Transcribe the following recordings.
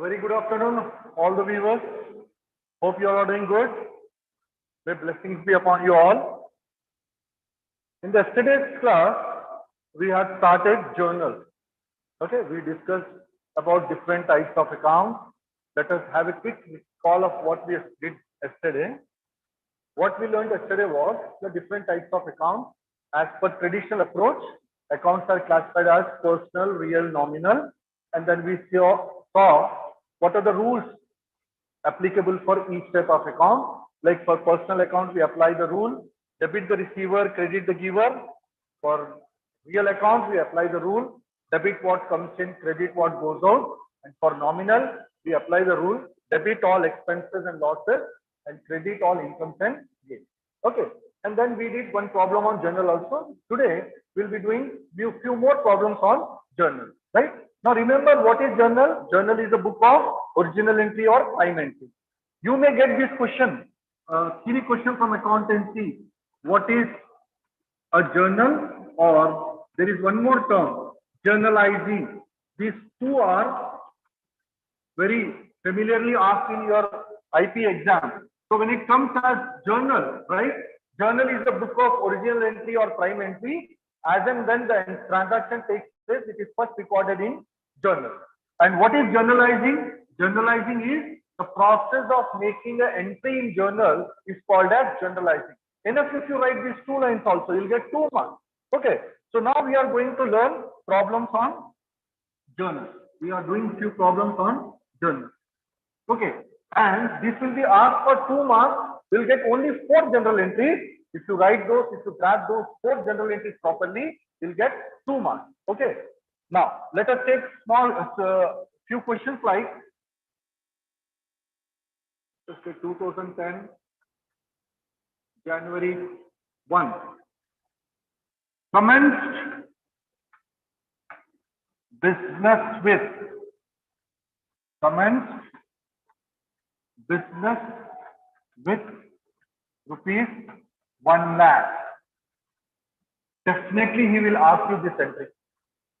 Very good afternoon, all the viewers. Hope you all are doing good. May blessings be upon you all. In the yesterday's class, we had started journal. Okay, we discussed about different types of accounts. Let us have a quick recall of what we did yesterday. What we learned yesterday was the different types of accounts. As per traditional approach, accounts are classified as personal, real, nominal, and then we saw what are the rules applicable for each type of account. Like for personal account, we apply the rule debit the receiver, credit the giver. For real account, we apply the rule debit what comes in, credit what goes out. And for nominal, we apply the rule debit all expenses and losses and credit all incomes and gains. Okay, and then we did one problem on journal also. Today we'll be doing few more problems on journal, right? Now remember, what is journal? Journal is a book of original entry or prime entry. You may get this question, key question from accountancy. What is a journal? Or there is one more term, journalizing. These two are very familiarly asked in your IP exam. So when it comes as journal, right? Journal is the book of original entry or prime entry. As and when the transaction takes place, it is first recorded in journal. And what is journalizing? Journalizing is the process of making an entry in journal is called as journalizing. Enough if you write these two lines also, you'll get 2 marks. Okay. So now we are going to learn problems on journal. We are doing few problems on journal. Okay. And this will be asked for 2 marks. We'll get only 4 general entries. If you write those, if you grab those 4 general entries properly, you'll get 2 marks. Okay. Now, let us take few questions like, let's say 2010, January 1. Commenced business with. Commenced business with rupees 1 lakh. Definitely he will ask you this entry.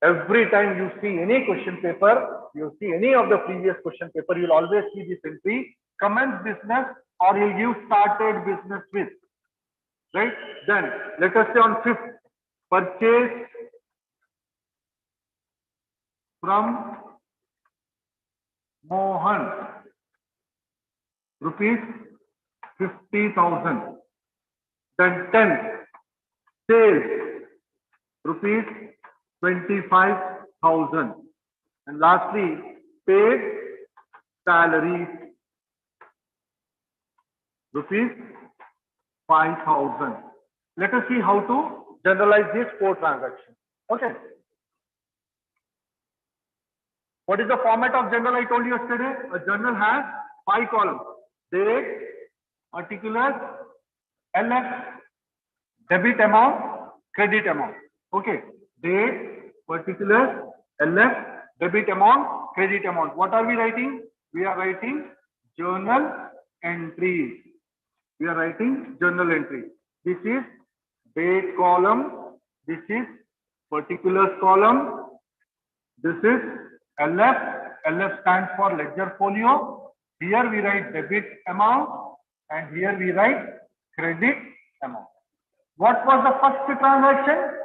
Every time you see any question paper, you see any of the previous question paper, you'll always see this entry, commence business, or he'll give started business with. Right? Then let us say on 5th, purchase from Mohan rupees 50,000. Then 10th, sales rupees 25,000. And lastly, paid salaries rupees 5,000. Let us see how to generalize these 4 transactions. Okay. What is the format of journal I told you yesterday? A journal has 5 columns. Date, particulars, LF, debit amount, credit amount. Okay. Date, particulars, LF, debit amount, credit amount. What are we writing? We are writing journal entries. We are writing journal entry. This is date column. This is particulars column. This is LF. LF stands for ledger folio. Here we write debit amount and here we write credit amount. What was the first transaction?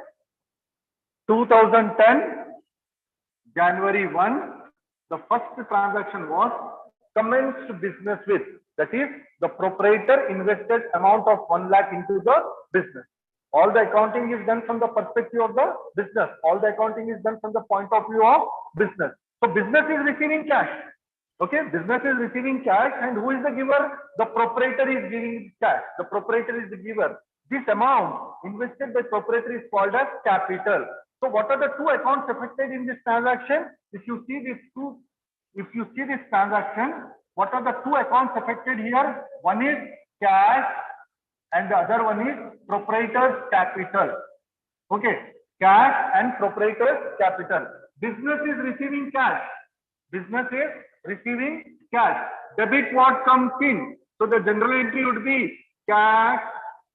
2010, January 1. The first transaction was commenced business with. That is, the proprietor invested amount of 1 lakh into the business. All the accounting is done from the perspective of the business. All the accounting is done from the point of view of business. So business is receiving cash. Okay, business is receiving cash, and who is the giver? The proprietor is giving cash. The proprietor is the giver. This amount invested by proprietor is called as capital. So what are the 2 accounts affected in this transaction? If you see this transaction, what are the 2 accounts affected here? One is cash and the other one is proprietor's capital. Okay, cash and proprietor's capital. Business is receiving cash. Business is receiving cash. Debit what comes in. So the general entry would be cash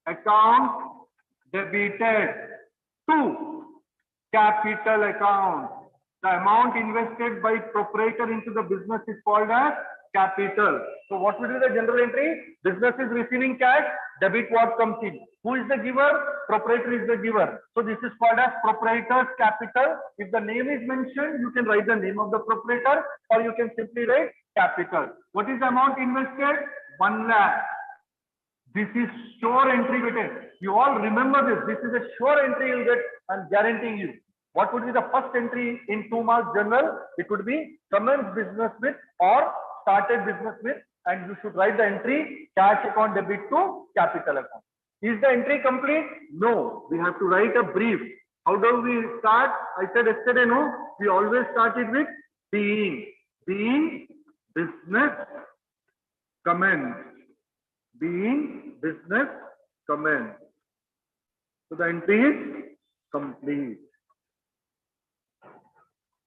account debited to capital account. The amount invested by proprietor into the business is called as capital. So what will be the general entry? Business is receiving cash, debit what comes in. Who is the giver? Proprietor is the giver. So this is called as proprietor's capital. If the name is mentioned, you can write the name of the proprietor, or you can simply write capital. What is the amount invested? 1 lakh. This is sure entry written. You all remember this. This is a sure entry you'll get. I'm guaranteeing you. What would be the first entry in 2 marks general? It would be commence business with or started business with, and you should write the entry cash account debit to capital account. Is the entry complete? No. We have to write a brief. How do we start? I said yesterday, no. We always started with being business commence. Being business commence. So the entry is complete.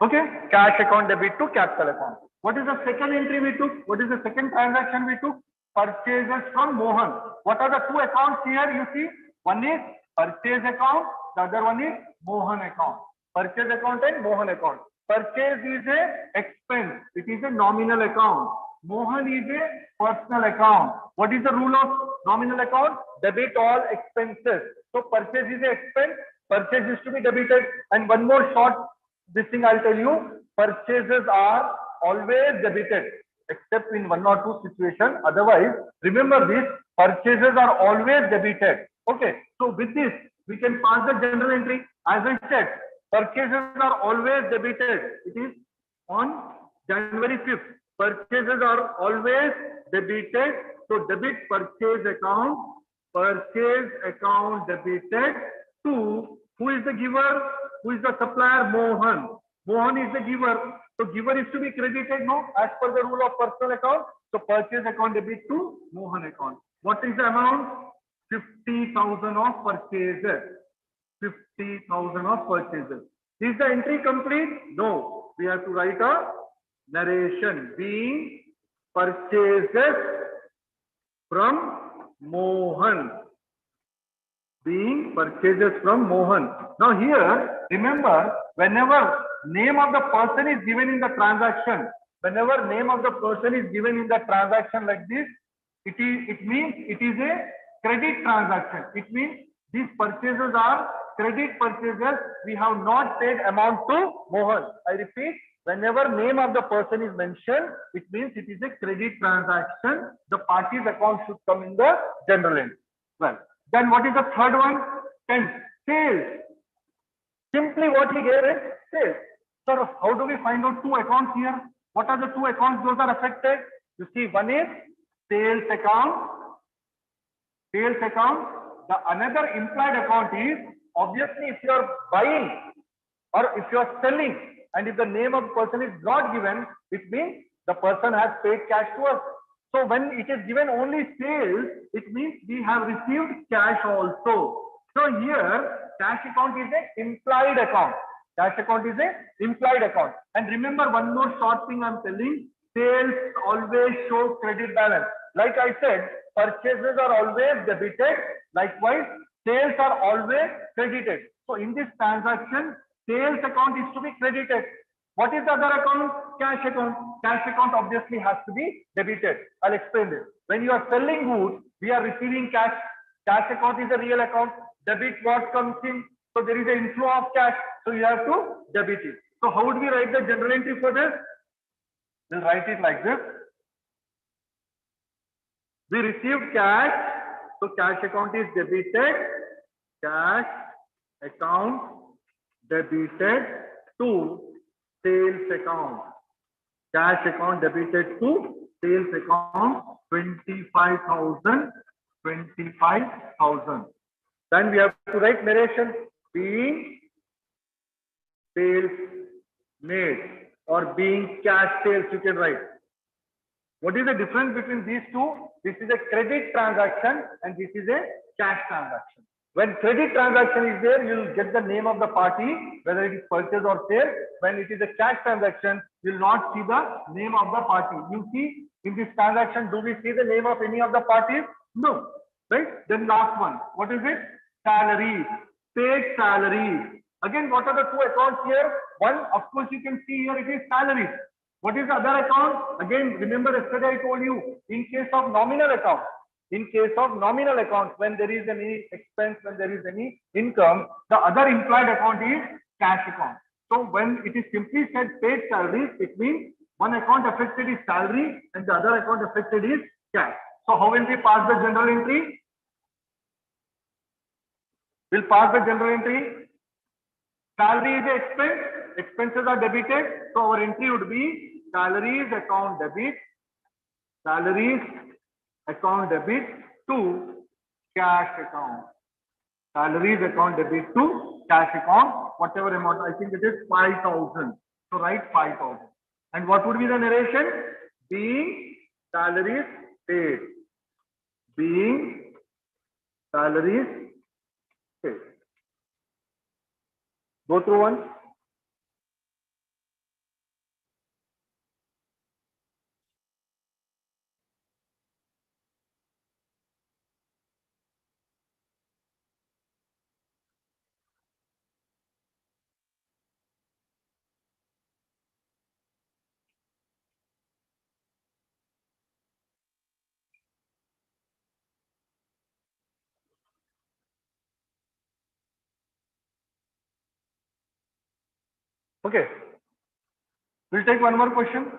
Okay, cash account debit to capital account. What is the second entry we took? What is the second transaction we took? Purchases from Mohan. What are the 2 accounts here? You see, one is purchase account, the other one is Mohan account. Purchase account and Mohan account. Purchase is a expense. It is a nominal account. Mohan is a personal account. What is the rule of nominal account? Debit all expenses. So purchase is an expense. Purchase is to be debited. And one more short this thing I'll tell you. Purchases are always debited except in 1 or 2 situations. Otherwise, remember this, purchases are always debited. Okay. So with this, we can pass the general entry. As I said, purchases are always debited. It is on January 5th. Purchases are always debited. So debit purchase account debited to, who is the giver? Who is the supplier? Mohan. Mohan is the giver. So giver is to be credited, no, as per the rule of personal account. So purchase account debit to Mohan account. What is the amount? 50,000 of purchases. 50,000 of purchases. Is the entry complete? No. We have to write a narration. Being purchases from Mohan. Being purchases from Mohan. Now here, remember, whenever name of the person is given in the transaction, whenever name of the person is given in the transaction like this, it means it is a credit transaction. It means these purchases are credit purchases. We have not paid amount to Mohan. I repeat, whenever name of the person is mentioned, it means it is a credit transaction. The party's account should come in the general entry. Well, then what is the third one? 10. Sales. Simply what he gave is sales. So how do we find out 2 accounts here? What are the 2 accounts those are affected? You see, one is sales account. Sales account. The another implied account is, obviously, if you are buying or if you are selling, and if the name of the person is not given, it means the person has paid cash to us. So when it is given only sales, it means we have received cash also. So here, cash account is an implied account. Cash account is an implied account. And remember one more short thing I'm telling. Sales always show credit balance. Like I said, purchases are always debited. Likewise, sales are always credited. So in this transaction, sales account is to be credited. What is the other account? Cash account. Cash account obviously has to be debited. I'll explain this. When you are selling goods, we are receiving cash. Cash account is a real account. Debit what comes in. So there is an inflow of cash. So you have to debit it. So how would we write the general entry for this? We'll write it like this. We received cash. So cash account is debited. Cash account debited to sales account. Cash account debited to sales account 25,000. 25,000. Then we have to write narration. Being sales made or being cash sales, you can write. What is the difference between these two? This is a credit transaction and this is a cash transaction. When credit transaction is there, you will get the name of the party, whether it is purchase or sale. When it is a cash transaction, you will not see the name of the party. You see, in this transaction, do we see the name of any of the parties? No. Right? Then last one. What is it? Salaries. Paid salaries. Again, what are the two accounts here? One, of course, you can see here it is salaries. What is the other account? Again, remember yesterday I told you, in case of nominal account, when there is any expense, when there is any income, the other implied account is cash account. So when it is simply said paid salaries, it means one account affected is salary and the other account affected is cash. So how will we pass the general entry? We'll pass the general entry. Salary is an expense, expenses are debited. So our entry would be salaries account debit to cash account. Salaries account debit to cash account, whatever amount, I think it is 5,000. So write 5,000. And what would be the narration? Being salaries paid. Being salaries paid. Go through one. Okay. We'll take one more question.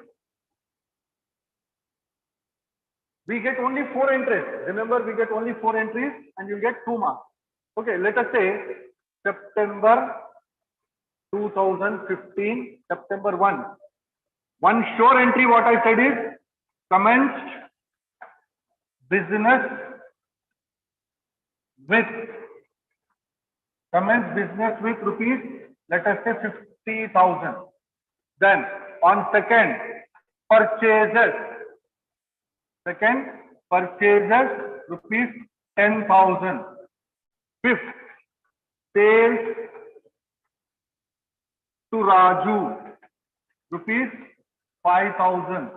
We get only 4 entries. Remember, we get only 4 entries and you get 2 marks. Okay, let us say September 2015, September 1. One sure entry, what I said is commenced business with rupees, let us say 50,000. Then on second, purchases rupees 10,000. Fifth, sales to Raju rupees 5,000.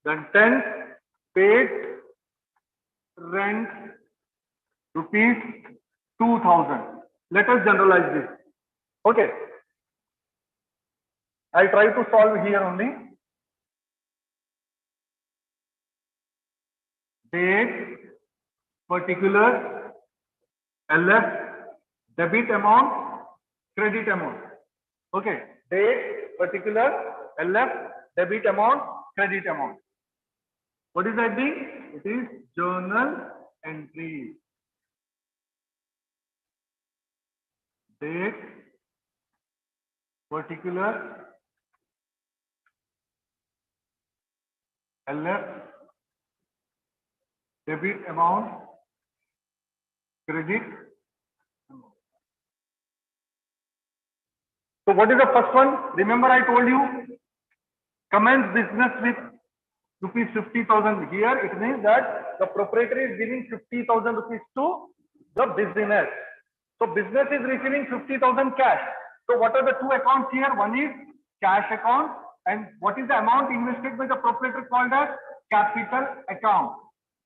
Then 10th, paid rent rupees 2,000. Let us generalize this. Okay. I'll try to solve here only. Date, particular, LF, debit amount, credit amount. Okay. Date, particular, LF, debit amount, credit amount. What is that being? It is journal entry. Date, particular, LF, debit amount, credit amount. So what is the first one? Remember I told you, commence business with rupees 50,000. Here it means that the proprietor is giving 50,000 rupees to the business. So business is receiving 50,000 cash. So what are the two accounts here? One is cash account, and what is the amount invested by the proprietor called as capital account.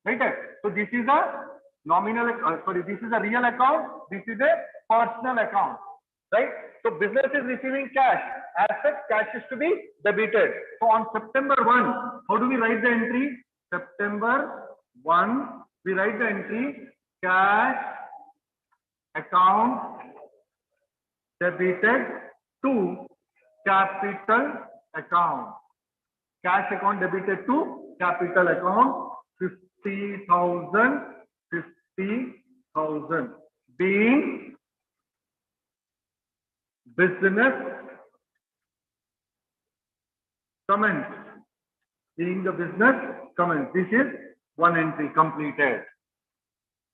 Right? So this is a nominal, this is a real account. This is a personal account. Right? So business is receiving cash. As such, cash is to be debited. So on September 1, how do we write the entry? September 1, we write the entry cash account debited to capital account. Cash account debited to capital account 50,000, 50,000 being business commence. Being the business commence. This is one entry completed.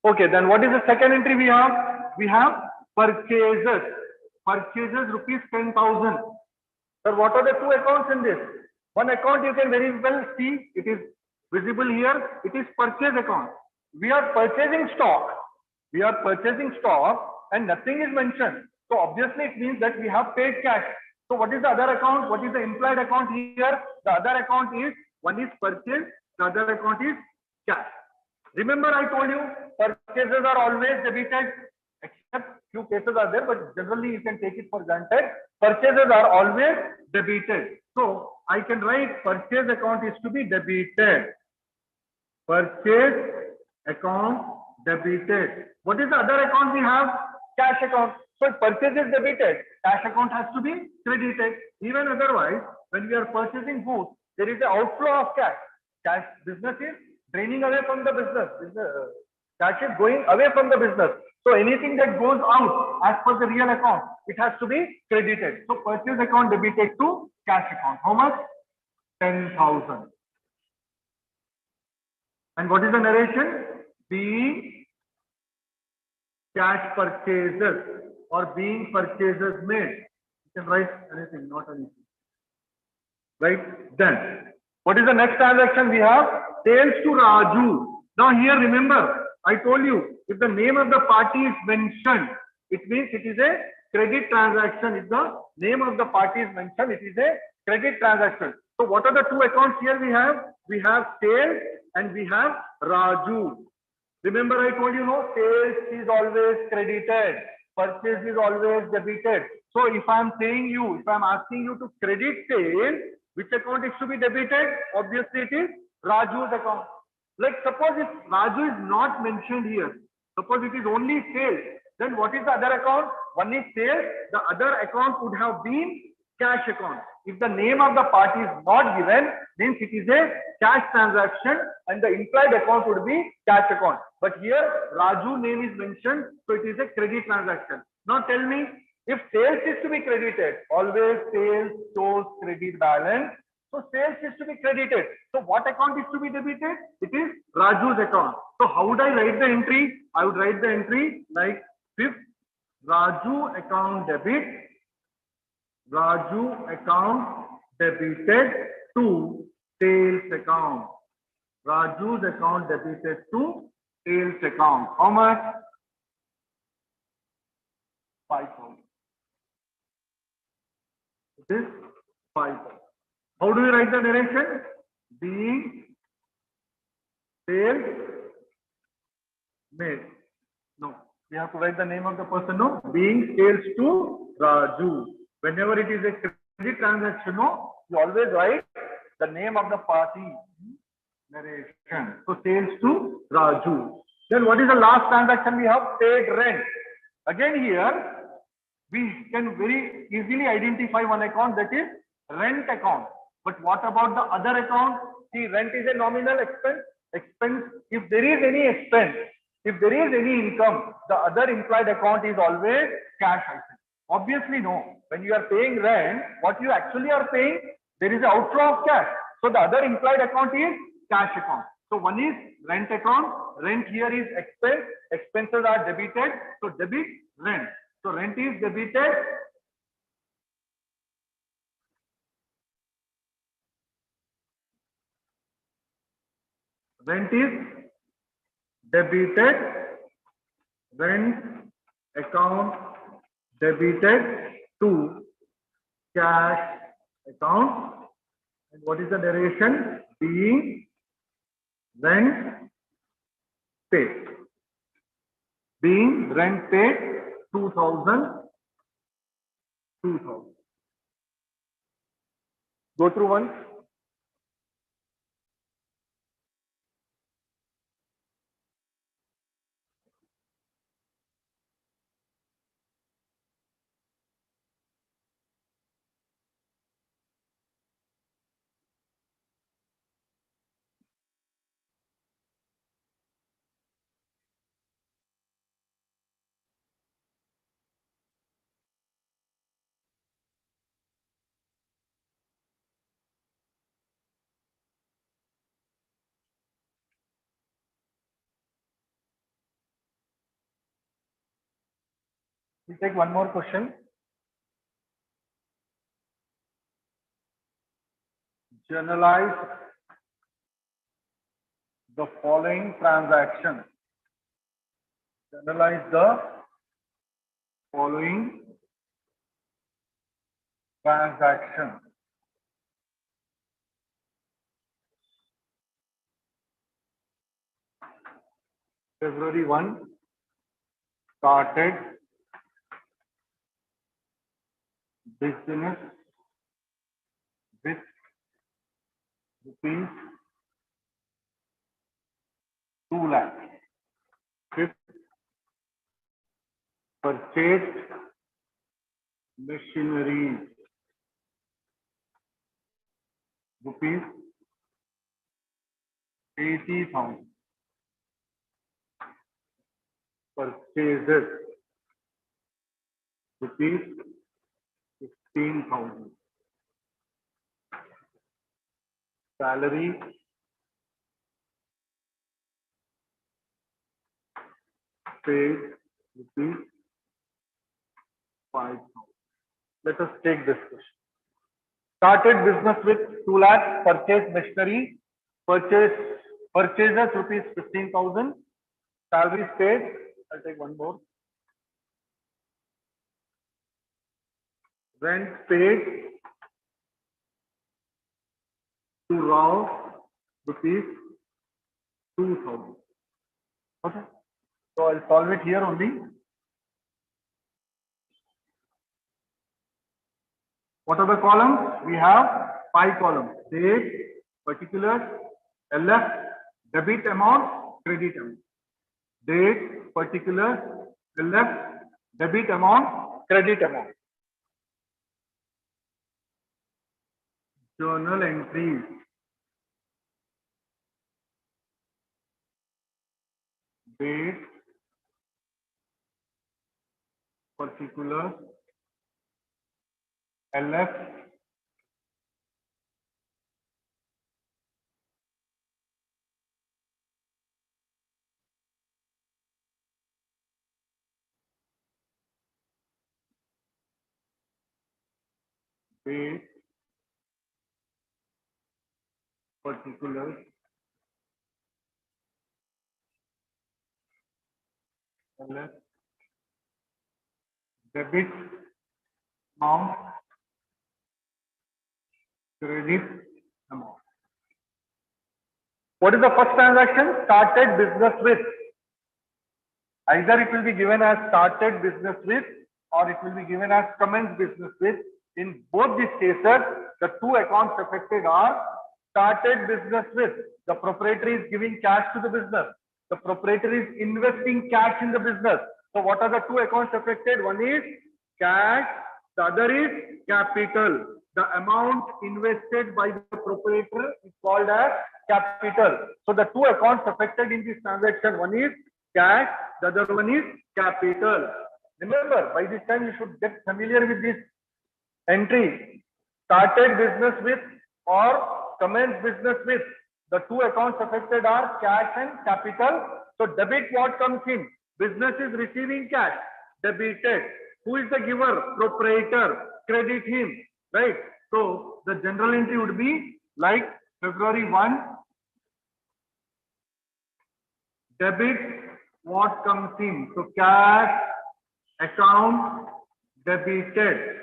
Okay, then what is the second entry we have? We have purchases. Purchases rupees 10,000. Sir, what are the two accounts in this? One account you can very well see, it is visible here. It is purchase account. We are purchasing stock. We are purchasing stock and nothing is mentioned. So obviously it means that we have paid cash. So what is the other account? What is the implied account here? The other account is, one is purchase, the other account is cash. Remember I told you purchases are always debited except Few cases are there, but generally you can take it for granted. Purchases are always debited. So I can write purchase account is to be debited. Purchase account debited. What is the other account we have? Cash account. So if purchase is debited, cash account has to be credited. Even otherwise, when we are purchasing goods, there is an outflow of cash. Cash business is draining away from the business. Cash is going away from the business. So anything that goes out as per the real account, it has to be credited. So purchase account debited to cash account. How much? 10,000. And what is the narration? Being cash purchases or being purchases made. You can write anything, not anything. Right? Then, what is the next transaction we have? Sales to Raju. Now here remember, I told you, if the name of the party is mentioned, it means it is a credit transaction. If the name of the party is mentioned, it is a credit transaction. So what are the two accounts here we have? We have sales and we have Raju. Remember I told you, no, sales is always credited, purchase is always debited. So if I am saying you, if I am asking you to credit sales, which account is to be debited? Obviously it is Raju's account. Like suppose if Raju is not mentioned here, suppose it is only sales, then what is the other account? One is sales, the other account would have been cash account. If the name of the party is not given, means it is a cash transaction and the implied account would be cash account. But here Raju name is mentioned, so it is a credit transaction. Now tell me, if sales is to be credited, always sales shows credit balance. So sales is to be credited. So what account is to be debited? It is Raju's account. So how would I write the entry? I would write the entry like fifth, Raju account debit, Raju account debited to sales account. Raju's account debited to sales account. How much? 5,000. It is 5,000. How do you write the narration? Being sales made. No, we have to write the name of the person. No, being sales to Raju. Whenever it is a credit transaction, no, you always write the name of the party. Narration. So sales to Raju. Then what is the last transaction we have? Paid rent. Again here, we can very easily identify one account, that is rent account. But what about the other account? See, rent is a nominal expense. If there is any expense, if there is any income, the other implied account is always cash item. Obviously, no. When you are paying rent, what you actually are paying, there is an outflow of cash. So the other implied account is cash account. So one is rent account. Rent here is expense. Expenses are debited. So debit rent. So rent is debited. Rent is debited. Rent account debited to cash account. And what is the narration? Being rent paid. Being rent paid 2,000. 2,000. Go through once. We'll take one more question. Generalize the following transaction. Generalize the following transaction. February 1 started business with rupees 2 lakh. Fifth, purchased machinery rupees 80,000. Purchases rupees 15,000. Salary paid rupees 5,000. Let us take this question. Started business with 2 lakhs, purchased machinery, purchases rupees 15,000, salary paid. I'll take one more. Rent paid to Rao rupees 2,000. Okay. So I'll solve it here only. What are the columns? We have 5 columns. Date, particulars, LF, debit amount, credit amount. Date, particulars, LF, debit amount, credit amount. Journal entries. Date, particulars, LF, date, particulars, LF, debit amount, credit amount. What is the first transaction? Started business with. Either it will be given as started business with or it will be given as commenced business with. In both these cases, the two accounts affected are started business with. The proprietor is giving cash to the business. The proprietor is investing cash in the business. So what are the two accounts affected? One is cash, the other is capital. The amount invested by the proprietor is called as capital. So the two accounts affected in this transaction, one is cash, the other one is capital. Remember, by this time you should get familiar with this entry. Started business with or commenced business with. The two accounts affected are cash and capital. So debit what comes in? Business is receiving cash. Debited. Who is the giver? Proprietor. Credit him. Right. So the general entry would be like February 1. Debit what comes in? So cash account debited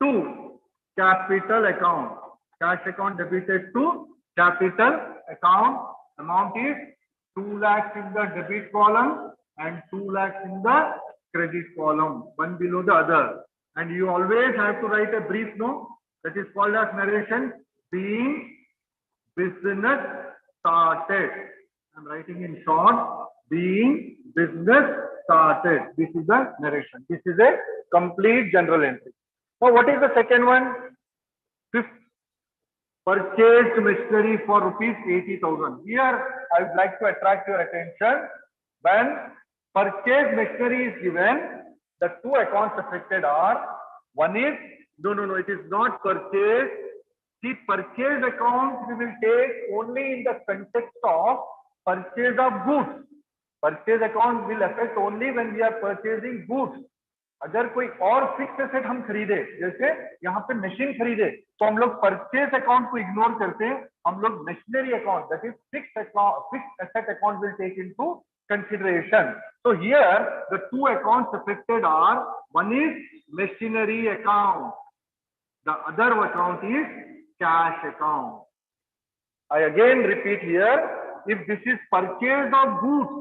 to capital account. Cash account debited to capital account. Amount is 2 lakhs in the debit column and 2 lakhs in the credit column, one below the other. And you always have to write a brief note that is called as narration. Being business started. I'm writing in short. Being business started. This is the narration. This is a complete general entry. Now, what is the second one? Fifth, purchased machinery for rupees 80,000. Here, I would like to attract your attention. When purchased machinery is given, the two accounts affected are, one is, no, it is not purchased. The purchase account we will take only in the context of purchase of goods. Purchase account will affect only when we are purchasing goods. अगर कोई और fix asset हम खरीदे, जैसे यहाँ पे machine खरीदे, तो हम लोग परचेज अकाउंट को इग्नोर करते हैं. हम लोग machinery account, that is fixed asset account will take into consideration. So here the two accounts affected are, one is machinery account, the other account is cash account. I again repeat here, if this is purchase of goods,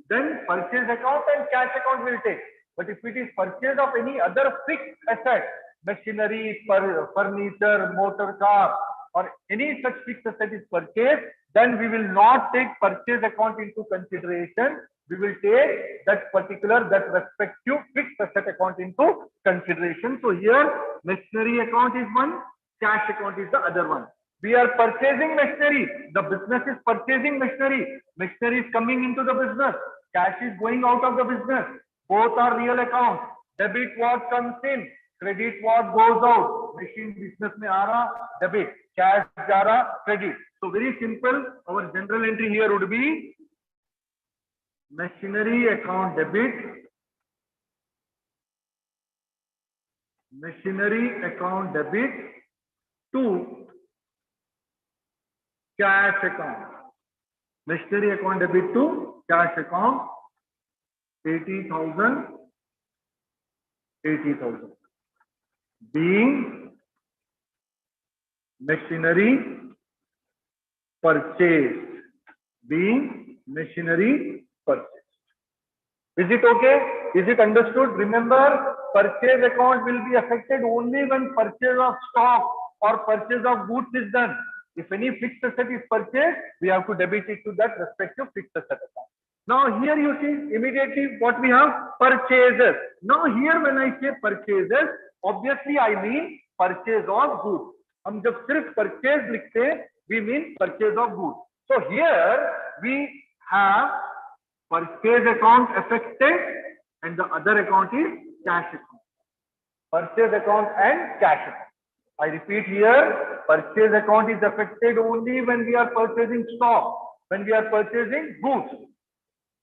then purchase account and cash account will take. But if it is purchase of any other fixed asset, machinery, furniture, motor car, or any such fixed asset is purchased, then we will not take purchase account into consideration. We will take that respective fixed asset account into consideration. So here machinery account is one, cash account is the other one. We are purchasing machinery. The business is purchasing machinery. Machinery is coming into the business. Cash is going out of the business. Both are real accounts. Debit what comes in, credit what goes out. Machine business में आ रहा, debit. Cash जा रहा, credit. So very simple. Our general entry here would be machinery account debit. Machinery account debit to cash account. Machinery account debit to cash account. 80,000. 80,000. Being machinery purchased. Being machinery purchased. Is it okay? Is it understood? Remember, purchase account will be affected only when purchase of stock or purchase of goods is done. If any fixed asset is purchased, we have to debit it to that respective fixed asset account. Now here you see immediately what we have, purchases. Now here when I say purchases, obviously I mean purchase of goods. हम जब सिर्फ purchase लिखते हैं, we mean purchase of goods. So here we have purchase account affected and the other account is cash account. Purchase account and cash account. I repeat here, purchase account is affected only when we are purchasing stock, when we are purchasing goods.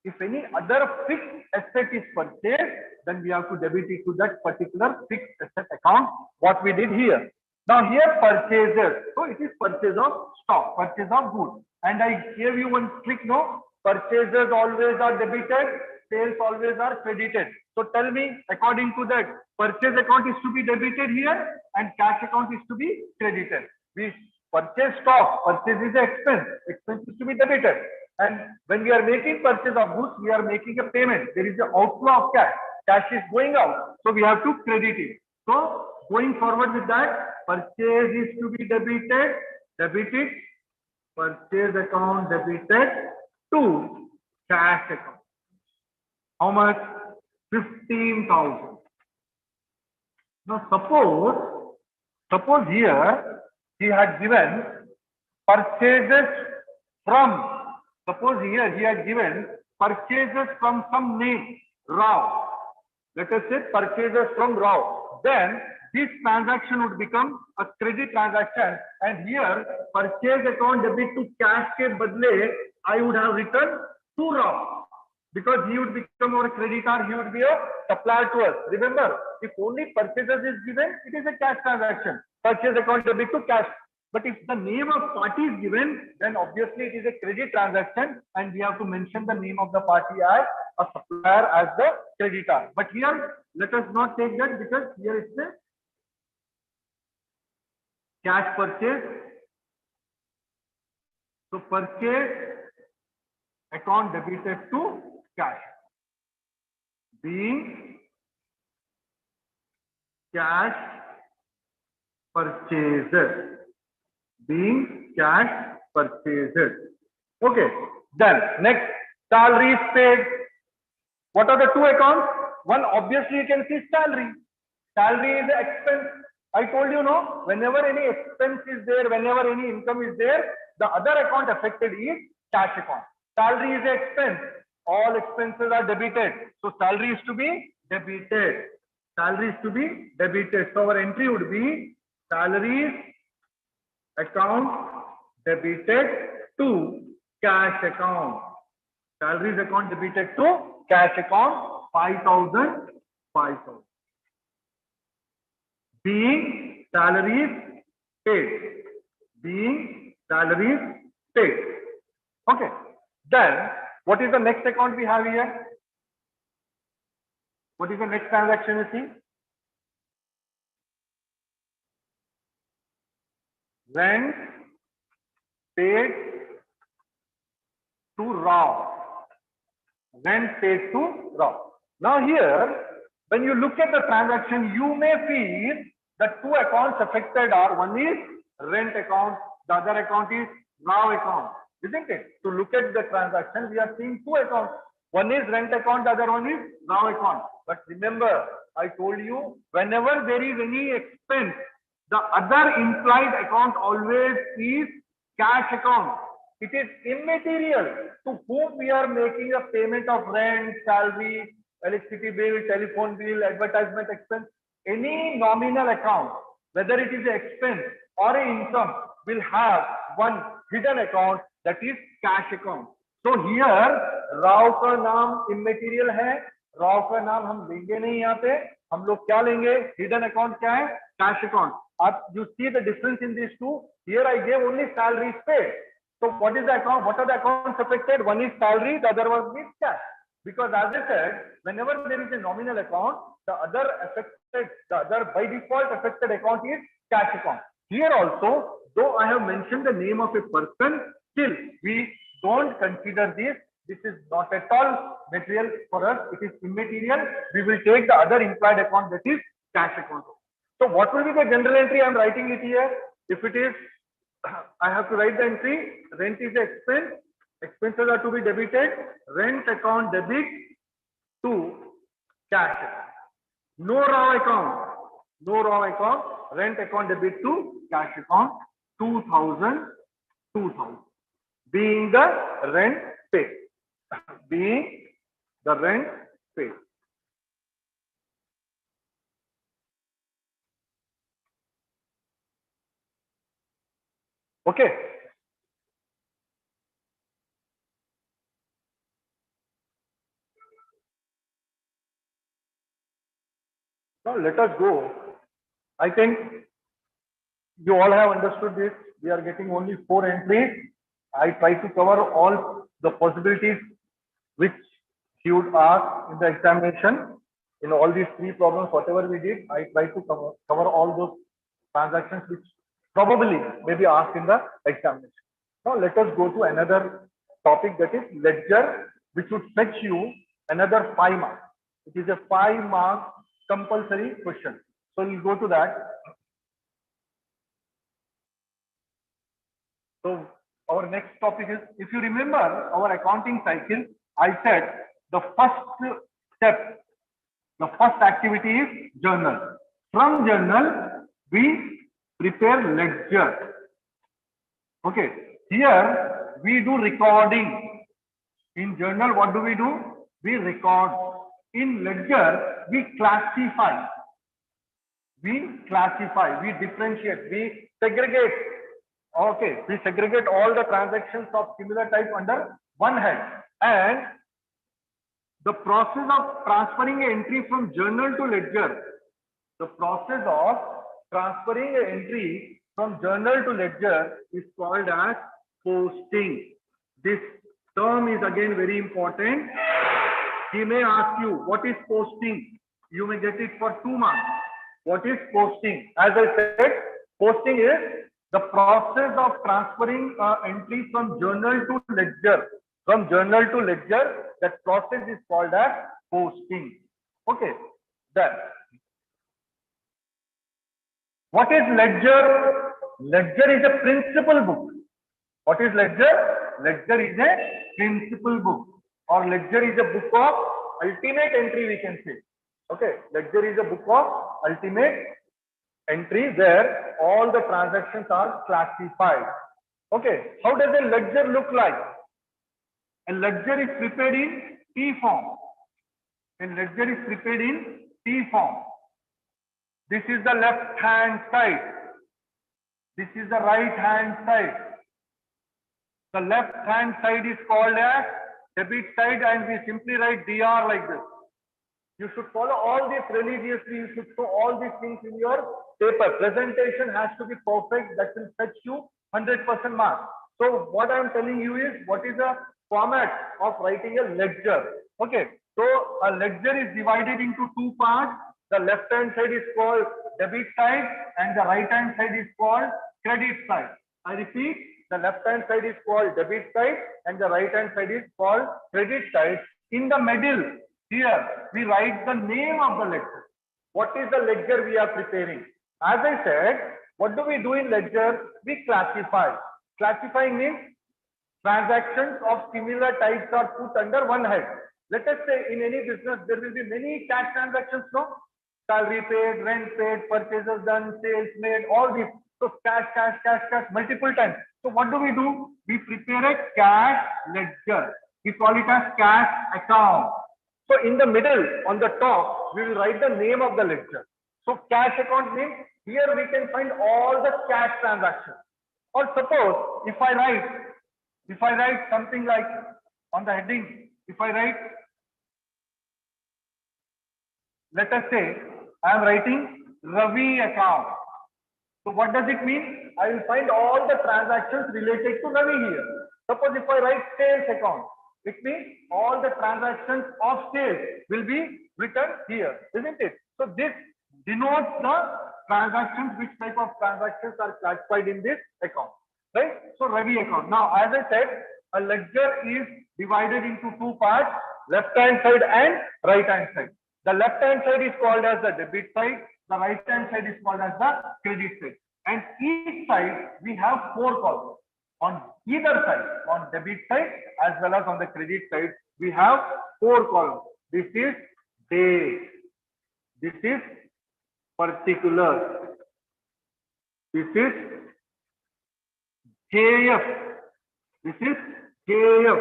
If any other fixed asset is purchased, then we have to debit it to that particular fixed asset account, what we did here. Now here purchases, so it is purchase of stock, purchase of goods. And I gave you one trick, no? Purchases always are debited, sales always are credited. So tell me, according to that, purchase account is to be debited here and cash account is to be credited. We purchase stock, purchase is an expense, expense is to be debited. And when we are making purchase of goods, we are making a payment. There is an outflow of cash. Cash is going out. So we have to credit it. So going forward with that, purchase is to be debited, purchase account debited to cash account. How much? 15,000. Now suppose here he had given purchases from, suppose here he had given purchases from some name, Rao. Let us say purchases from Rao. Then this transaction would become a credit transaction, and here purchase account debit to cash ke badle I would have written to Rao, because he would become our creditor, he would be a supplier to us. Remember, if only purchases is given, it is a cash transaction. Purchase account debit to cash. But if the name of party is given, then obviously it is a credit transaction and we have to mention the name of the party as a supplier, as the creditor. But here, let us not take that, because here it's a cash purchase. So purchase account debited to cash, being cash purchases. Being cash purchases. Okay. Then next, salaries paid. What are the two accounts? One, obviously you can see salary. Salary is the expense. I told you, no, whenever any expense is there, whenever any income is there, the other account affected is cash account. Salary is the expense. All expenses are debited. So salary is to be debited. Salary is to be debited. So our entry would be salaries account debited to cash account. Salaries account debited to cash account, 5,000. Being salaries paid. Being salaries paid. Okay. Then what is the next account we have here? What is the next transaction you see? Rent paid to Rao. Rent paid to Rao. Now here, when you look at the transaction, you may feel The two accounts affected are, one is rent account, the other account is now account, isn't it? To look at the transaction, we are seeing two accounts. One is rent account, the other one is now account. But remember, I told you, whenever there is any expense, the other implied account always is cash account. It is immaterial to whom we are making a payment of rent, salary, electricity bill, telephone bill, advertisement expense. Any nominal account, whether it is an expense or an income, will have one hidden account, that is cash account. So here Rao का नाम immaterial है, राव का नाम हम लेंगे नहीं यहाँ पे, हम लोग क्या लेंगे? Hidden account क्या है? Cash account. Up, you see the difference in these two. Here I gave only salaries paid. So what is the account? What are the accounts affected? One is salary, the other one is cash. Because as I said, whenever there is a nominal account, the other by default affected account is cash account. Here also, though I have mentioned the name of a person, still we don't consider this. This is not at all material for us. It is immaterial. We will take the other implied account, that is cash account. So what will be the general entry? I am writing it here. If it is, I have to write the entry. Rent is an expense. Expenses are to be debited. Rent account debit to cash account. No raw account. No raw account. Rent account debit to cash account. 2000. Being the rent paid. Being the rent paid. Okay. Now let us go. I think you all have understood this. We are getting only 4 entries. I try to cover all the possibilities which you would ask in the examination. In all these 3 problems, whatever we did, I try to cover all those transactions which probably may be asked in the examination. Now let us go to another topic, that is ledger, which would fetch you another 5 marks. It is a 5 mark compulsory question. So we'll go to that. So our next topic is, if you remember our accounting cycle, I said the first step, the first activity is journal. From journal, we prepare ledger. Okay, here we do recording. In journal, what do? We record. In ledger, we classify. We differentiate, we segregate. Okay, we segregate all the transactions of similar type under one head. And the process of transferring an entry from journal to ledger, the process of transferring an entry from journal to ledger is called as posting. This term is again very important. He may ask you, what is posting? You may get it for 2 marks. What is posting? As I said, posting is the process of transferring entry from journal to ledger. From journal to ledger, that process is called as posting. Okay, then. What is ledger? Ledger is a principal book. What is ledger? Ledger is a principal book, or ledger is a book of ultimate entry, we can say. Okay, ledger is a book of ultimate entry where all the transactions are classified. Okay, how does a ledger look like? A ledger is prepared in T form. A ledger is prepared in T form. This is the left hand side. This is the right hand side. The left hand side is called as debit side, and we simply write DR like this. You should follow all this religiously. You should show all these things in your paper. Presentation has to be perfect. That will fetch you 100% marks. So what I am telling you is, what is the format of writing a ledger? Okay. So a ledger is divided into 2 parts. The left hand side is called debit side, and the right hand side is called credit side. I repeat, the left hand side is called debit side, and the right hand side is called credit side. In the middle, here we write the name of the ledger. What is the ledger we are preparing? As I said, what do we do in ledger? We classify. Classifying means transactions of similar types are put under one head. Let us say in any business, there will be many cash transactions, no? Salary paid, rent paid, purchases done, sales made, all these. So cash, cash, cash, cash, multiple times. So what do? We prepare a cash ledger. We call it as cash account. So in the middle, on the top, we will write the name of the ledger. So cash account means here we can find all the cash transactions. Or suppose if I write something like on the heading, if I write, let us say I am writing Ravi account. So what does it mean? I will find all the transactions related to Ravi here. Suppose if I write sales account, it means all the transactions of sales will be written here, isn't it? So this denotes the transactions, which type of transactions are classified in this account, right? So Ravi account. Now, as I said, a ledger is divided into two parts, left hand side and right hand side. The left hand side is called as the debit side. The right hand side is called as the credit side. And each side we have four columns. On either side, on debit side as well as on the credit side, we have four columns. This is date. This is particular. This is JF. This is JF.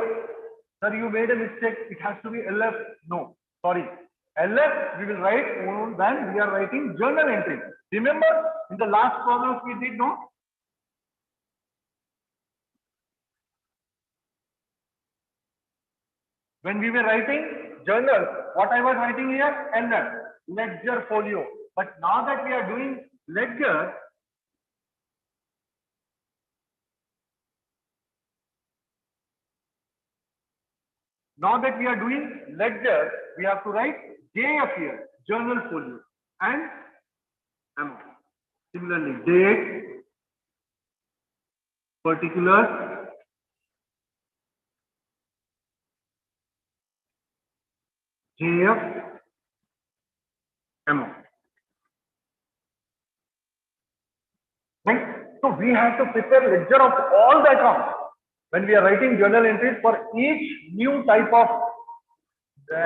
Sir, you made a mistake. It has to be LF. No, sorry. LF we will write only when we are writing journal entry. Remember in the last problems we did, no? When we were writing journal, what I was writing here? LF, ledger folio. But now that we are doing ledger, we have to write JF here, journal folio, and amount. Similarly, date, particulars, JF, amount. Right? So we have to prepare ledger of all the accounts. When we are writing journal entries for each new type of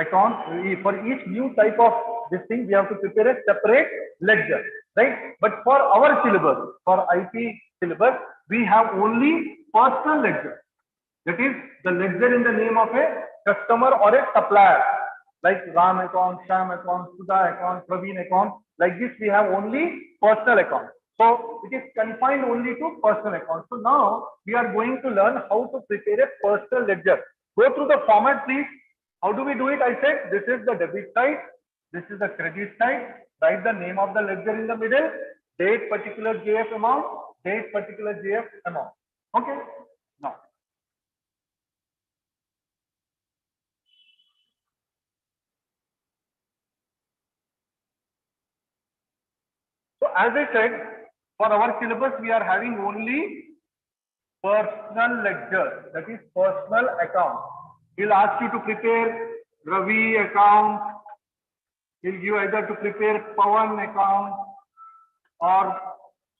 account, for each new type of this thing, we have to prepare a separate ledger, right? But for our syllabus, for IT syllabus, we have only personal ledger. That is the ledger in the name of a customer or a supplier, like Ram account, Sham account, Sudha account, Praveen account. Like this, we have only personal account. So it is confined only to personal account. So now we are going to learn how to prepare a personal ledger. Go through the format, please. How do we do it? I said this is the debit side, this is the credit side. Write the name of the ledger in the middle, date, particular JF amount, date, particular JF amount. Okay. Now, so as I said, for our syllabus, we are having only personal ledger, that is personal account. He'll ask you to prepare Ravi account. He'll give you either to prepare Pawan account or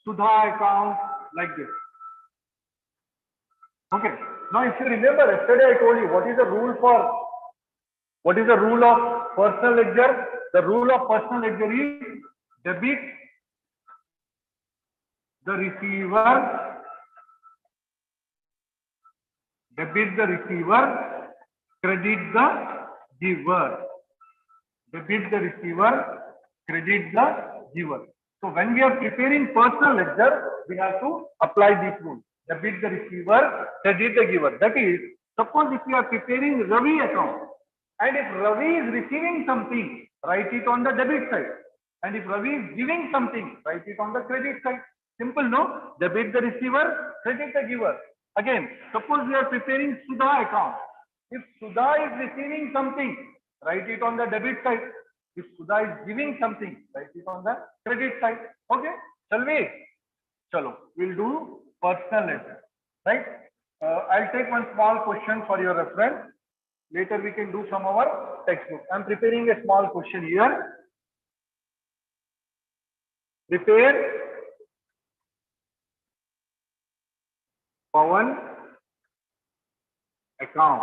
Sudha account, like this. Okay. Now, if you remember, yesterday I told you what is the rule of personal ledger? The rule of personal ledger is debit the receiver, credit the giver. Debit the receiver, credit the giver. So when we are preparing personal ledger, we have to apply this rule. Debit the receiver, credit the giver. That is, suppose if you are preparing Ravi account, and if Ravi is receiving something, write it on the debit side. And if Ravi is giving something, write it on the credit side. Simple, no? Debit the receiver, credit the giver. Again, suppose we are preparing Sudha account. If Sudha is receiving something, write it on the debit side. If Sudha is giving something, write it on the credit side. Okay? Shall we? Chalo, we'll do personal ledger. Right? I'll take one small question for your reference. Later we can do from our textbook. I'm preparing a small question here. Prepare Pawan account.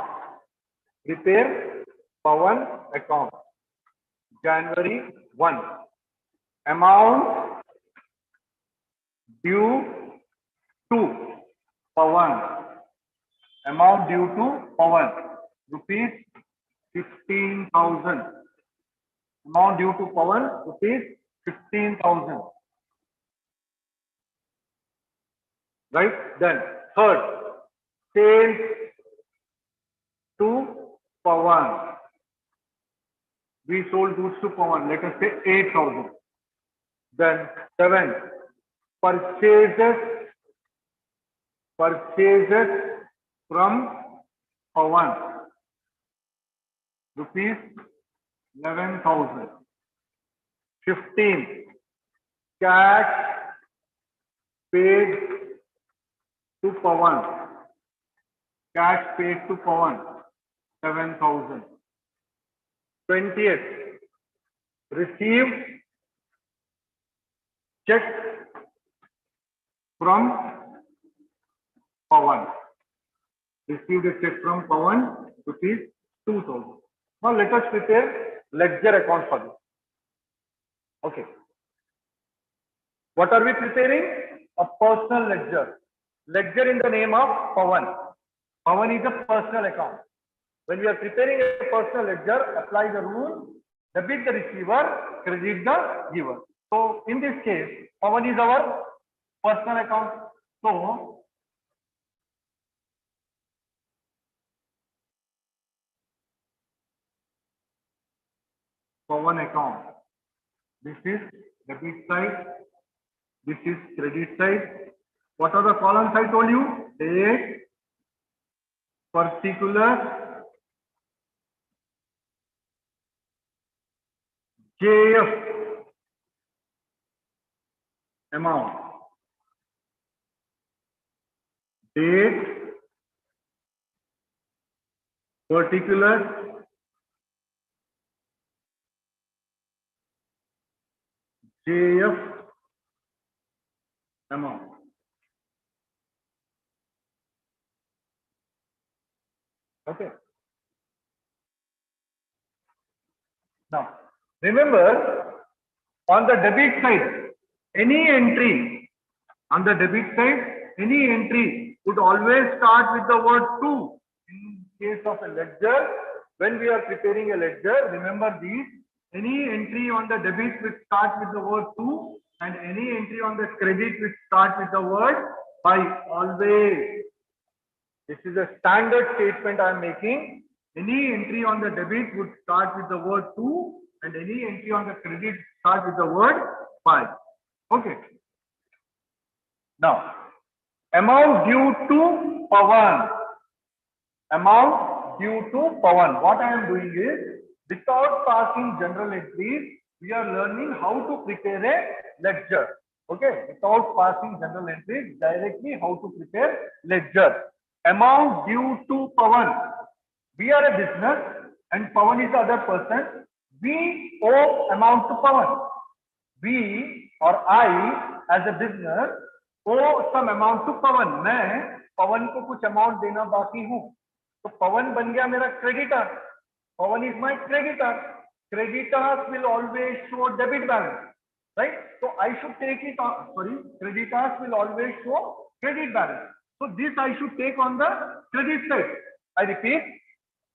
Prepare Pawan account. January 1. Amount due to Pawan. Amount due to Pawan. Rupees 15,000. Amount due to Pawan. Rupees 15,000. Right? Then third, sales to Pawan. We sold goods to Pawan. Let us say 8,000. Then 7, purchases from Pawan. Rupees 11,000. 15, cash paid to Pawan. Cash paid to Pawan. 7,000. 20th, received check from Pawan. Received a check from Pawan, rupees 2,000. Now let us prepare ledger account for this. Okay. What are we preparing? A personal ledger. Ledger in the name of Pawan. Pawan is a personal account. When we are preparing a personal ledger, apply the rule, debit the receiver, credit the giver. So in this case, Pawan is our personal account. So Pawan account. This is debit side. This is credit side. What are the columns I told you? Date, particular, JF, amount, date, particular, JF, amount. Okay. Now, remember, on the debit side, any entry, on the debit side, any entry would always start with the word to. In case of a ledger, when we are preparing a ledger, remember these, any entry on the debit which starts with the word to, and any entry on the credit which starts with the word by, always. This is a standard statement I am making. Any entry on the debit would start with the word to, and any entry on the credit start with the word by. Okay. Now, amount due to Pawan. Amount due to Pawan. What I am doing is, without passing general entries, we are learning how to prepare a ledger. Okay. Without passing general entries, directly how to prepare ledger. Amount due to Pawan. We are a business and Pawan is the other person. We owe amount to Pawan. We or I as a business owe some amount to Pawan. मैं Pawan को कुछ amount देना बाकी हूँ. तो Pawan बन गया मेरा creditor. Pawan is my creditor. Creditors will always show debit balance. Right? So I should take it on, sorry, creditors will always show credit balance. So this I should take on the credit side. I repeat,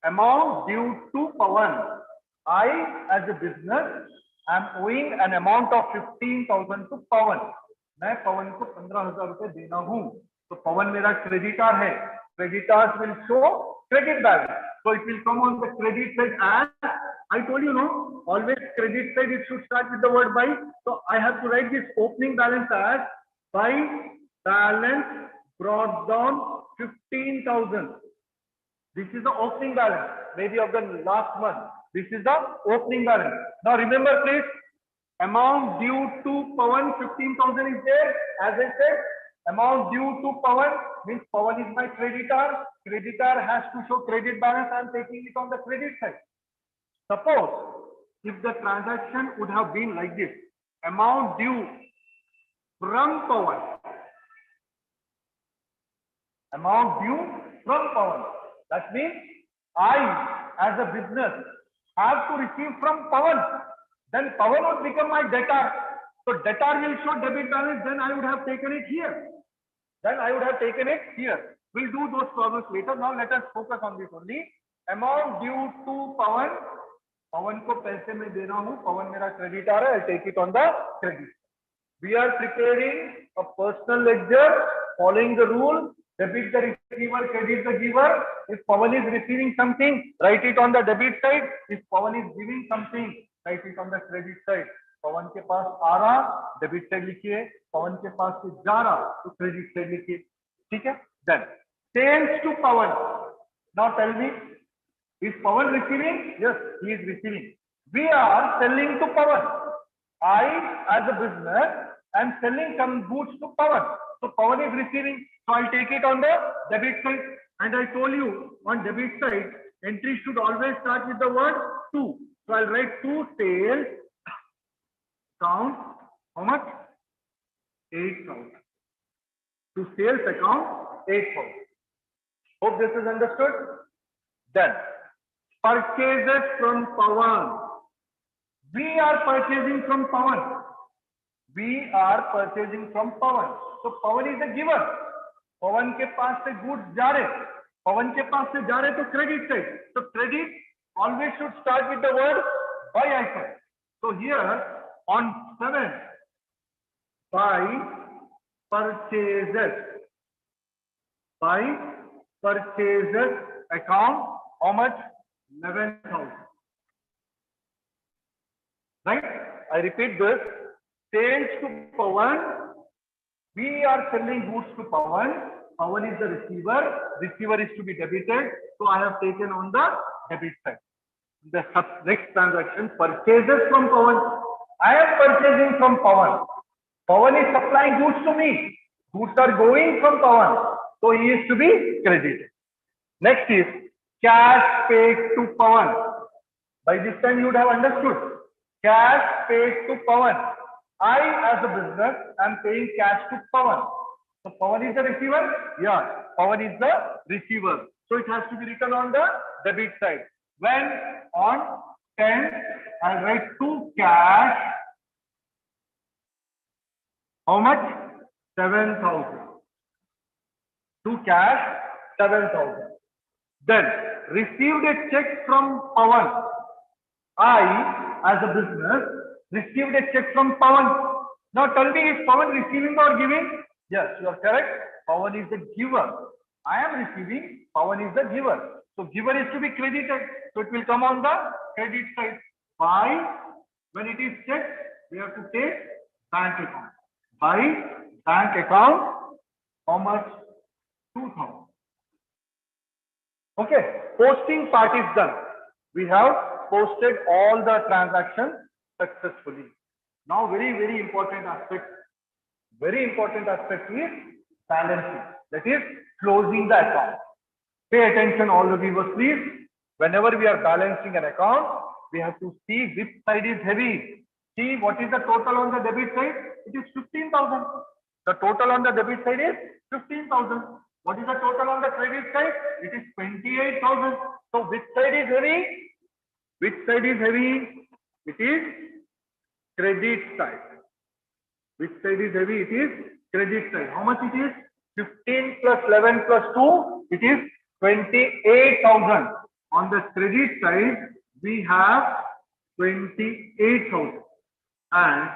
amount due to Pawan. I as a business am owing an amount of 15,000 to Pawan. मैं पवन को 15,000 रुपए देना हूँ. तो पवन मेरा creditor है. Creditors will show credit balance. So it will come on the credit side as I told you, no, always credit side it should start with the word by. So I have to write this opening balance as by balance brought down 15,000. This is the opening balance, maybe of the last month. This is the opening balance. Now remember please, amount due to Pawan 15,000 is there. As I said, amount due to Pawan means Pawan is my creditor. Creditor has to show credit balance. I am taking it on the credit side. Suppose if the transaction would have been like this, amount due from Pawan. Amount due from Pawan. That means I, as a business, have to receive from Pawan. Then Pawan would become my debtor. So debtor will show debit balance. Then I would have taken it here. We'll do those problems later. Now let us focus on this only. Amount due to Pawan. Pawan को पैसे में दे रहा हूँ. Pawan मेरा creditor है. I'll take it on the credit. We are preparing a personal ledger following the rule. Debit the receiver, credit the giver. If Pawan is receiving something, write it on the debit side. If Pawan is giving something, write it on the credit side. Pawan के पास आ रहा, debit side लिखिए. Pawan के पास से जा रहा, तो credit side लिखिए. ठीक है? Done. Sales to Pawan. Now tell me, is Pawan receiving? Yes, he is receiving. We are selling to Pawan. I, as a business, am selling some goods to Pawan. So Pawan is receiving. So I'll take it on the debit side. And I told you on debit side, entry should always start with the word to. So I'll write to sales account. How much? 8,000. To sales account 8,000. Hope this is understood. Then purchases from Pawan. We are purchasing from Pawan. So Pawan is a giver. Pawan के पास से goods जा रहे. Pawan के पास से जा रहे तो credit side. So credit always should start with the word buy item. So here on 7, buy purchases. Account, how much? 11,000. Right? I repeat this. Sales to Pawan. We are selling goods to Pawan. Pawan is the receiver. Receiver is to be debited. So I have taken on the debit side. The next transaction, purchases from Pawan. I am purchasing from Pawan. Pawan is supplying goods to me. Goods are going from Pawan. So he is to be credited. Next is cash paid to Pawan. By this time you would have understood. Cash paid to Pawan. I, as a business, am paying cash to Pawan. So Pawan is the receiver? Yeah, Pawan is the receiver. So it has to be written on the debit side. When on 10, I'll write to cash. How much? 7,000. To cash 7,000. Then received a check from Pawan. I, as a business, received a check from Pawan. Now tell me, is Pawan receiving or giving? Yes, you are correct. Pawan is the giver. I am receiving. Pawan is the giver. So giver is to be credited. So it will come on the credit side. Buy, when it is checked, we have to take bank account. Buy, bank account, how much? 2,000. Okay, posting part is done. We have posted all the transactions successfully. Now very important aspect. Very important aspect is balancing. That is closing the account. Pay attention all the viewers please. Whenever we are balancing an account, we have to see which side is heavy. See what is the total on the debit side? It is 15,000. The total on the debit side is 15,000. What is the total on the credit side? It is 28,000. So which side is heavy? Which side is heavy? It is credit side. Which side is heavy? It is credit side. How much it is? 15 plus 11 plus 2. It is 28,000. On the credit side, we have 28,000. And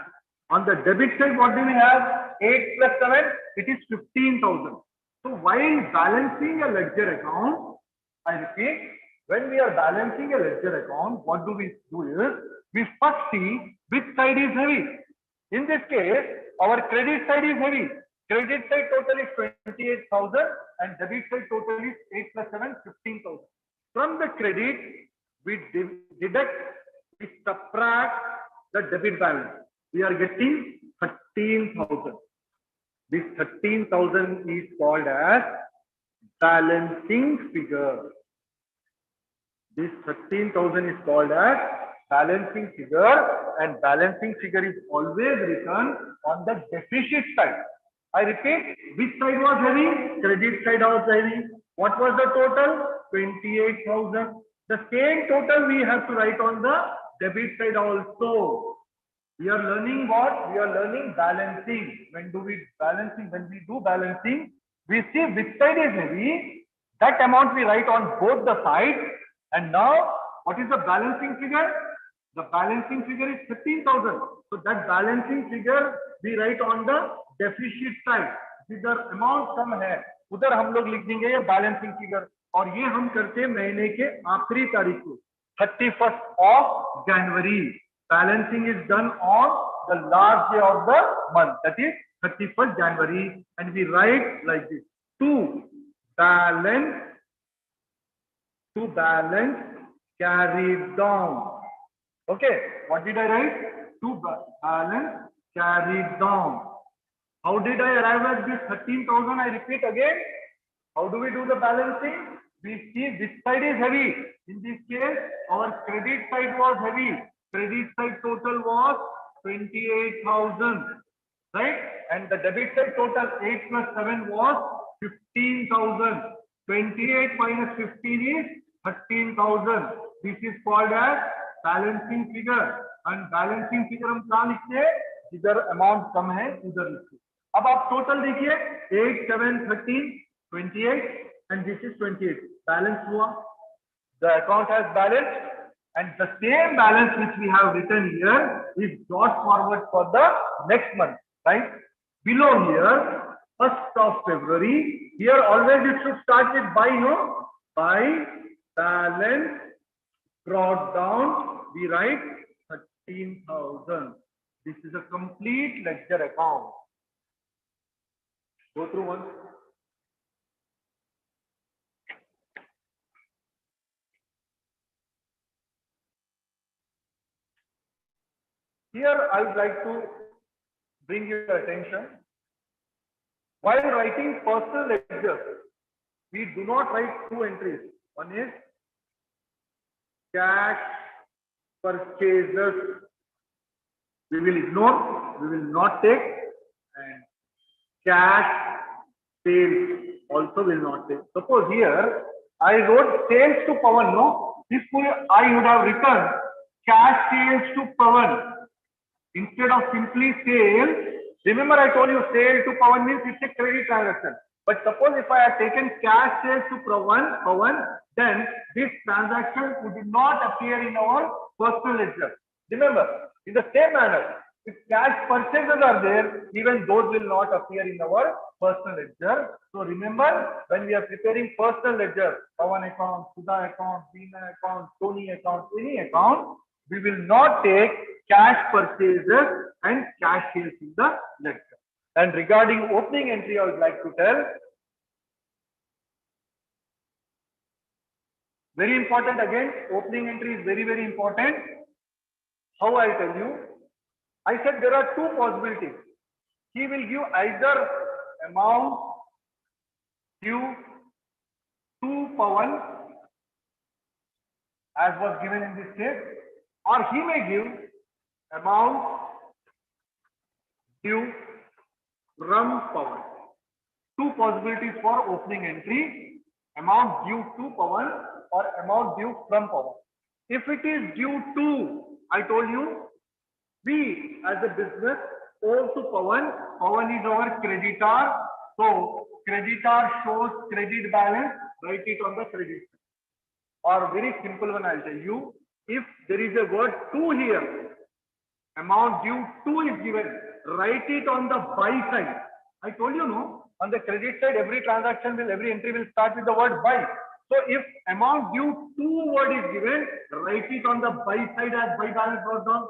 on the debit side, what do we have? 8 plus 7. It is 15,000. So while balancing a ledger account, I repeat, when we are balancing a ledger account, what do we do is, we first see which side is heavy. In this case, our credit side is heavy. Credit side total is 28,000 and debit side total is 8 plus 7, 15,000. From the credit, we deduct, we subtract the debit balance. We are getting 13,000. This 13,000 is called as balancing figure. This 13,000 is called as balancing figure, and balancing figure is always written on the deficit side. I repeat, which side was heavy? Credit side was heavy. What was the total? 28,000. The same total we have to write on the debit side also. We are learning what? We are learning balancing. When do we balancing? When we do balancing, we see which side is heavy. That amount we write on both the sides. And now, what is the balancing figure? The balancing figure is 15,000. So that balancing figure we write on the deficit side. जिधर amount कम है, उधर हम लोग लिख देंगे ये balancing figure. और ये हम करते हैं महीने के आखिरी तारीख को, 31st of January. Balancing is done on the last day of the month, that is 31st January, and we write like this: to balance carried down. Okay, what did I write? To balance carried down. How did I arrive at this 13,000? I repeat again. How do we do the balancing? We see which side is heavy. In this case, our credit side was heavy. Credit side total was 28,000, right? And the debit side total 8 plus 7 was 15,000. 28 minus 15 is 13,000. This is called as balancing figure. And balancing figure हम क्या लिखते हैं? जिधर amount कम है उधर लिखते हैं. अब आप total देखिए, 8, 7, 13, 28, and this is 28. Balance हुआ. The account has balance, and the same balance which we have written here is brought forward for the next month, right? Below here, 1st of February. Here always it should start with by, no? By balance brought down, we write 13,000. This is a complete ledger account. Go through once. Here I would like to bring your attention. While writing personal ledger, we do not write two entries. One is cash purchases. We will ignore, we will not take, and cash sales also will not take. Suppose here I wrote sales to Pawan, no? If I would have written cash sales to Pawan instead of simply sale. Remember I told you sale to Pawan means it's a credit transaction. But suppose if I had taken cash sales to Pawan, then this transaction would not appear in our personal ledger. Remember, in the same manner, if cash purchases are there, even those will not appear in our personal ledger. So remember, when we are preparing personal ledger, Pawan account, Sudha account, Veena account, Tony account, any account, we will not take cash purchases and cash sales in the ledger. And regarding opening entry, I would like to tell, very important again, opening entry is very, very important. How I'll tell you? I said there are two possibilities. He will give either amount due to Pawan, as was given in this case, or he may give amount due from Pawan. Two possibilities for opening entry: amount due to Pawan or amount due from Pawan. If it is due to, I told you, we as a business owe to Pawan. Pawan is our creditor. So creditor shows credit balance, write it on the credit side. Or very simple one, I'll tell you. If there is a word to here, amount due to is given, write it on the buy side. I told you, no, on the credit side, every transaction will, every entry will start with the word buy. So if amount due to word is given, write it on the buy side as buy balance brought down.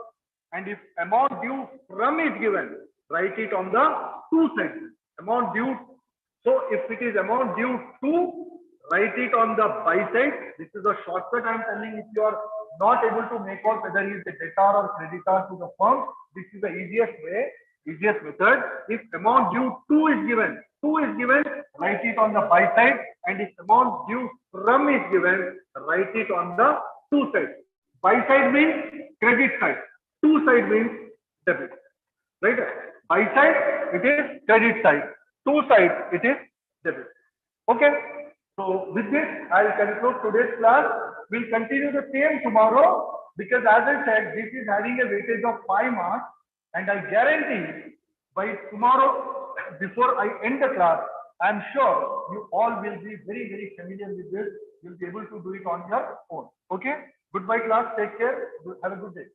And if amount due from is given, write it on the to side. Amount due. So if it is amount due to, write it on the buy side. This is a shortcut I am telling. If you are not able to make out whether he is a debtor or creditor to the firm, this is the easiest way, easiest method. If amount due to is given, write it on the buy side, and if amount due from is given, write it on the to side. Buy side means credit side. Two side means debit. Right? Buy side, it is credit side. Two side, it is debit. Okay. So with this, I'll conclude today's class. We'll continue the same tomorrow because as I said, this is having a weightage of 5 marks, and I guarantee by tomorrow, before I end the class, I'm sure you all will be very, very familiar with this. You'll be able to do it on your own. Okay. Goodbye class. Take care. Have a good day.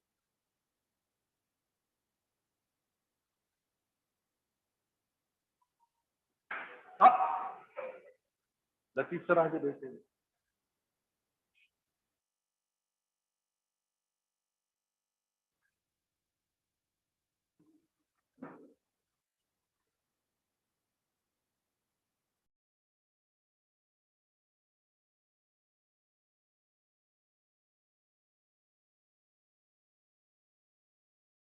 हाँ, Latif sir आगे बैठे हैं।